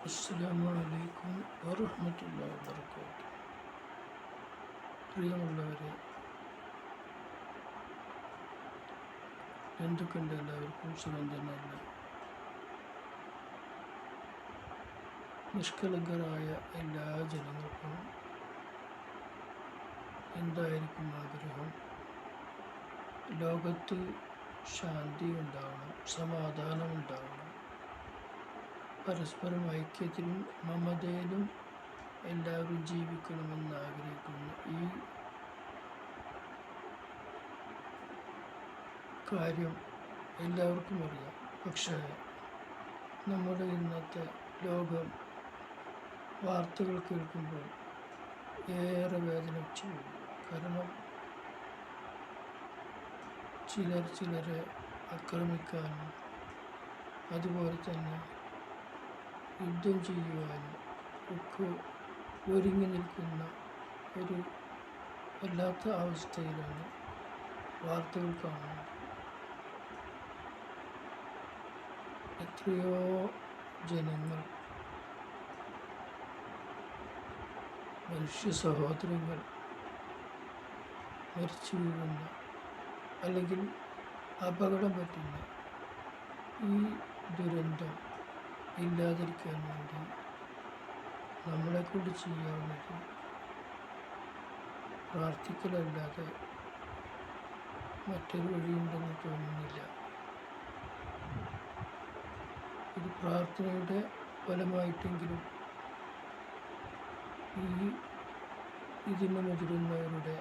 അസ്സലാമു അലൈക്കും വറഹ്മത്തുള്ളാഹി വബറകാതുഹു. പ്രിയമുള്ളവരെ, എന്തൊക്കെയുണ്ട്? എല്ലാവർക്കും സുഖം തന്നെയല്ല? നിഷ്കളങ്കരായ എല്ലാ ജനങ്ങൾക്കും എന്തായിരിക്കും ആഗ്രഹം? ലോകത്ത് ശാന്തി ഉണ്ടാവണം, സമാധാനം ഉണ്ടാവണം, പരസ്പരം ഐക്യത്തിലും മമതയിലും എല്ലാവരും ജീവിക്കണമെന്ന് ആഗ്രഹിക്കുന്നു. ഈ കാര്യം എല്ലാവർക്കും അറിയാം. പക്ഷേ നമ്മുടെ ഇന്നത്തെ ലോകം വാർത്തകൾ കേൾക്കുമ്പോൾ ഏറെ വേദനിച്ചു പോകും. കാരണം ചിലരെ ആക്രമിക്കാനും അതുപോലെ തന്നെ യുദ്ധം ചെയ്യുവാനും ഒക്കെ ഒരുങ്ങി നിൽക്കുന്ന ഒരു വല്ലാത്ത അവസ്ഥയിലാണ് വാർത്തകൾ കാണുന്നത്. എത്രയോ ജനങ്ങൾ, മനുഷ്യ സഹോദരങ്ങൾ മരിച്ചു വീഴുന്ന അല്ലെങ്കിൽ അപകടം പറ്റുന്ന ഈ ദുരന്തം ഇല്ലാതിരിക്കാൻ വേണ്ടി നമ്മളെക്കൊണ്ട് ചെയ്യാവുന്നത് പ്രാർത്ഥിക്കലല്ലാതെ മറ്റൊരു വഴിയുണ്ടെന്ന് തോന്നുന്നില്ല. ഇത് പ്രാർത്ഥനയുടെ ഫലമായിട്ടെങ്കിലും ഇതിന് മുതിരുന്നവരുടെ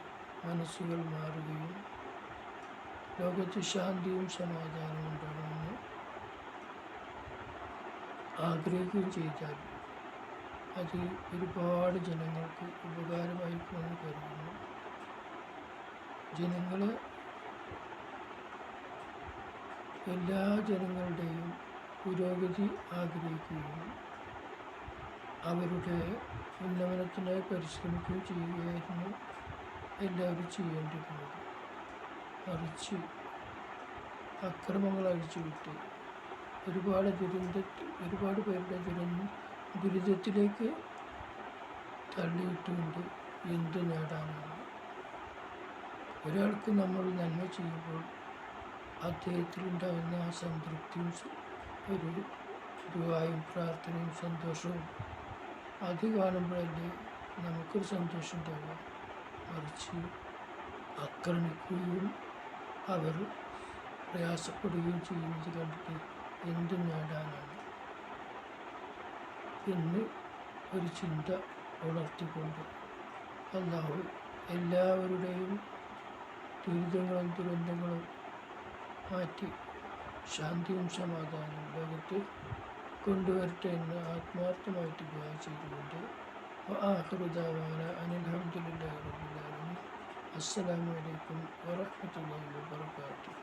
മനസ്സുകൾ മാറുകയും ലോകത്ത് ശാന്തിയും സമാധാനവും ഉണ്ടാകണമെന്ന് ആഗ്രഹിക്കുകയും ചെയ്താൽ അത് ഒരുപാട് ജനങ്ങൾക്ക് ഉപകാരമായിരിക്കുമെന്ന് കരുതുന്നു. എല്ലാ ജനങ്ങളുടെയും പുരോഗതി ആഗ്രഹിക്കുകയും അവരുടെ ഉന്നമനത്തിനായി പരിശ്രമിക്കുകയും ചെയ്യുകയായിരുന്നു എല്ലാവരും ചെയ്യേണ്ടിയിരുന്നത്. മറിച്ച് അക്രമങ്ങൾ അഴിച്ചുവിട്ട് ഒരുപാട് പേരുടെ ദുരിതത്തിലേക്ക് തള്ളിയിട്ടുകൊണ്ട് എന്ത് നേടാനാണ്? ഒരാൾക്ക് നമ്മൾ നന്മ ചെയ്യുമ്പോൾ അദ്ദേഹത്തിലുണ്ടാകുന്ന ആ സംതൃപ്തിയും ഒരു ദുആയും പ്രാർത്ഥനയും സന്തോഷവും അത് കാണുമ്പോഴല്ലേ നമുക്കൊരു സന്തോഷം ഉണ്ടാവുക. മറിച്ച് ആക്രമിക്കുകയും അവർ പ്രയാസപ്പെടുകയും ചെയ്യുന്നത് കണ്ടിട്ട് എന്ത് നേടാനാണ് എന്ന് ഒരു ചിന്ത ഉണർത്തിക്കൊണ്ട് അല്ലാഹു എല്ലാവരുടെയും ദുരന്തങ്ങളും മാറ്റി ശാന്തിയും സമാധാനവും ലോകത്ത് കൊണ്ടുവരട്ടെ എന്ന് ആത്മാർത്ഥമായിട്ട് ദുആ ചെയ്തുകൊണ്ട് ആഖിറു ദഅവാന അനിൽ ഹംദുലില്ലാഹി റബ്ബിൽ ആലമീൻ. അസ്സലാമു അലൈക്കും വറഹ്മത്തുള്ളാഹി വബറകാതുഹു.